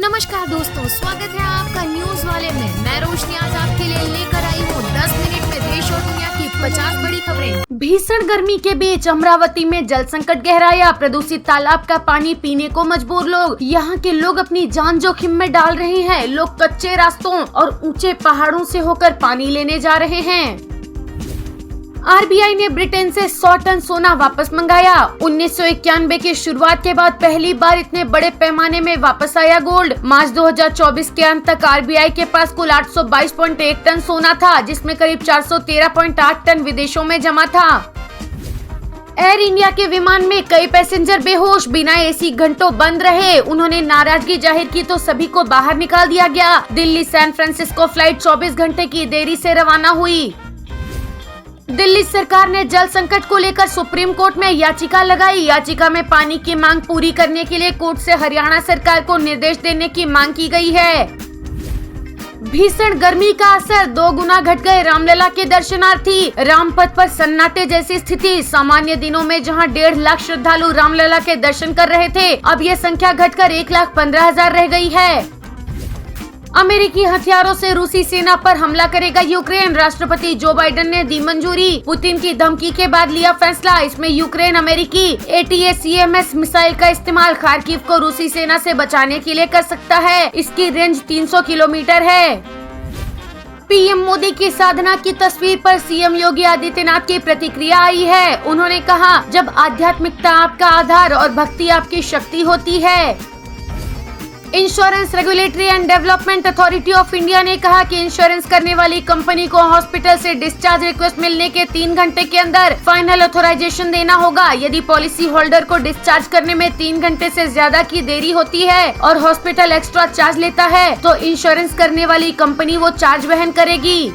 नमस्कार दोस्तों, स्वागत है आपका न्यूज वाले में। मैं रोशनी आज आपके लिए लेकर आई हूँ 10 मिनट में देश और दुनिया की 50 बड़ी खबरें। भीषण गर्मी के बीच अमरावती में जल संकट गहराया, प्रदूषित तालाब का पानी पीने को मजबूर लोग। यहाँ के लोग अपनी जान जोखिम में डाल रहे हैं। लोग कच्चे रास्तों और ऊंचे पहाड़ों से होकर पानी लेने जा रहे हैं। आरबीआई ने ब्रिटेन से 100 टन सोना वापस मंगाया। 1991 की शुरुआत के बाद पहली बार इतने बड़े पैमाने में वापस आया गोल्ड। मार्च 2024 के अंत तक आरबीआई के पास कुल 822.1 टन सोना था, जिसमें करीब 413.8 टन विदेशों में जमा था। एयर इंडिया के विमान में कई पैसेंजर बेहोश, बिना एसी घंटों बंद रहे। उन्होंने नाराजगी जाहिर की तो सभी को बाहर निकाल दिया गया। दिल्ली सैन फ्रांसिस्को फ्लाइट 24 घंटे की देरी से रवाना हुई। दिल्ली सरकार ने जल संकट को लेकर सुप्रीम कोर्ट में याचिका लगाई। याचिका में पानी की मांग पूरी करने के लिए कोर्ट से हरियाणा सरकार को निर्देश देने की मांग की गई है। भीषण गर्मी का असर 2 गुना घट गए रामलला के दर्शनार्थी। रामपथ पर सन्नाटे जैसी स्थिति। सामान्य दिनों में जहां 1.5 लाख श्रद्धालु रामलला के दर्शन कर रहे थे, अब ये संख्या घटकर 1,15,000 रह गई है। अमेरिकी हथियारों से रूसी सेना पर हमला करेगा यूक्रेन। राष्ट्रपति जो बाइडेन ने दी मंजूरी। पुतिन की धमकी के बाद लिया फैसला। इसमें यूक्रेन अमेरिकी ATACMS मिसाइल का इस्तेमाल खार्किव को रूसी सेना से बचाने के लिए कर सकता है। इसकी रेंज 300 किलोमीटर है। पीएम मोदी की साधना की तस्वीर पर सीएम योगी आदित्यनाथ की प्रतिक्रिया आई है। उन्होंने कहा, जब आध्यात्मिकता आपका आधार और भक्ति आपकी शक्ति होती है। Insurance regulatory and development authority of India ने कहा कि इंश्योरेंस करने वाली कंपनी को हॉस्पिटल से डिस्चार्ज रिक्वेस्ट मिलने के 3 घंटे के अंदर फाइनल ऑथराइजेशन देना होगा। यदि पॉलिसी होल्डर को डिस्चार्ज करने में 3 घंटे से ज्यादा की देरी होती है और हॉस्पिटल एक्स्ट्रा चार्ज लेता है, तो इंश्योरेंस करने वाली कंपनी वो चार्ज वहन करेगी।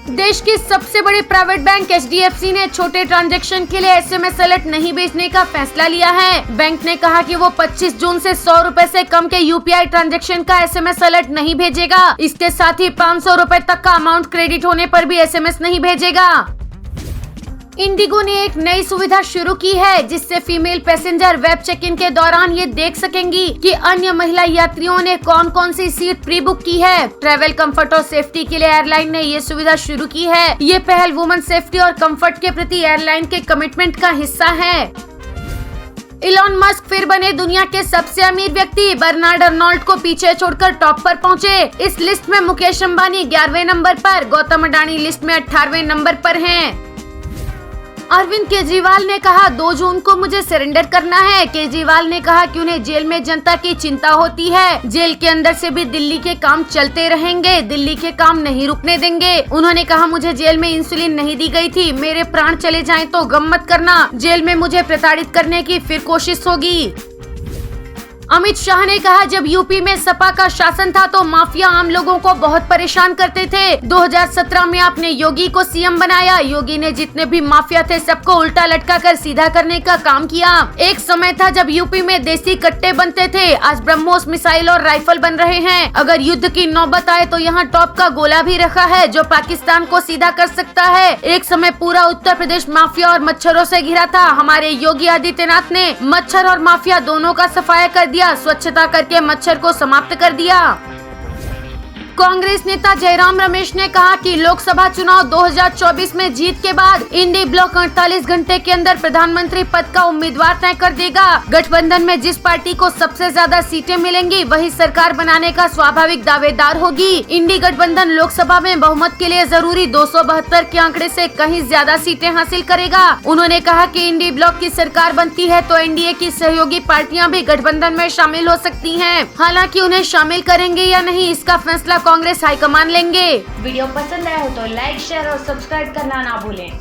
देश की सबसे बड़े प्राइवेट बैंक HDFC ने छोटे ट्रांजैक्शन के लिए SMS अलर्ट नहीं भेजने का फैसला लिया है। बैंक ने कहा कि वो 25 जून से 100 रुपए से कम के UPI ट्रांजैक्शन का SMS अलर्ट नहीं भेजेगा। इसके साथ ही 500 रुपए तक का अमाउंट क्रेडिट होने पर भी SMS नहीं भेजेगा। इंडिगो ने एक नई सुविधा शुरू की है, जिससे female passenger web check in के दौरान ये देख सकेंगी कि अन्य महिला यात्रियों ने कौन कौन सी सीट प्री बुक की है। ट्रैवल कंफर्ट और सेफ्टी के लिए एयरलाइन ने ये सुविधा शुरू की है। ये पहल वुमेन सेफ्टी और कंफर्ट के प्रति एयरलाइन के कमिटमेंट का हिस्सा है। इलॉन मस्क फिर बने दुनिया के सबसे अमीर व्यक्ति। बर्नार्ड अर्नोल्ड को पीछे छोड़कर टॉप पर पहुंचे। इस लिस्ट में मुकेश अंबानी 11वें नंबर पर, गौतम अडानी लिस्ट में 18वें नंबर पर हैं। अरविंद केजरीवाल ने कहा, 2 जून को मुझे सरेंडर करना है। केजरीवाल ने कहा कि उन्हें जेल में जनता की चिंता होती है। जेल के अंदर से भी दिल्ली के काम चलते रहेंगे। दिल्ली के काम नहीं रुकने देंगे। उन्होंने कहा, मुझे जेल में इंसुलिन नहीं दी गई थी। मेरे प्राण चले जाएं तो गम मत करना। जेल में मुझे प्रताड़ित करने की फिर कोशिश होगी। अमित शाह ने कहा, जब यूपी में सपा का शासन था तो माफिया आम लोगों को बहुत परेशान करते थे। 2017 में आपने योगी को सीएम बनाया। योगी ने जितने भी माफिया थे सबको उल्टा लटका कर सीधा करने का काम किया। एक समय था जब यूपी में देसी कट्टे बनते थे। आज ब्रह्मोस मिसाइल और राइफल बन रहे हैं। अगर युद्ध की नौबत आए तो यहाँ टॉप का गोला भी रखा है, जो पाकिस्तान को सीधा कर सकता है। एक समय पूरा उत्तर प्रदेश माफिया और मच्छरों से घिरा था। हमारे योगी आदित्यनाथ ने मच्छर और माफिया दोनों का सफाया कर दिया। स्वच्छता करके मच्छर को समाप्त कर दिया। कांग्रेस नेता जयराम रमेश ने कहा कि लोकसभा चुनाव 2024 में जीत के बाद इंडी ब्लॉक 48 घंटे के अंदर प्रधानमंत्री पद का उम्मीदवार तय कर देगा। गठबंधन में जिस पार्टी को सबसे ज्यादा सीटें मिलेंगी, वही सरकार बनाने का स्वाभाविक दावेदार होगी। इंडी गठबंधन लोकसभा में बहुमत के लिए जरूरी 272 के आंकड़े से कहीं ज्यादा सीटें हासिल करेगा। उन्होंने कहा कि इंडी ब्लॉक की सरकार बनती है तो एनडीए की सहयोगी पार्टियां भी गठबंधन में शामिल हो सकती हैं। हालांकि उन्हें शामिल करेंगे या नहीं, इसका फैसला कांग्रेस हाईकमान लेंगे। वीडियो पसंद आया हो तो लाइक, शेयर और सब्सक्राइब करना ना भूलें।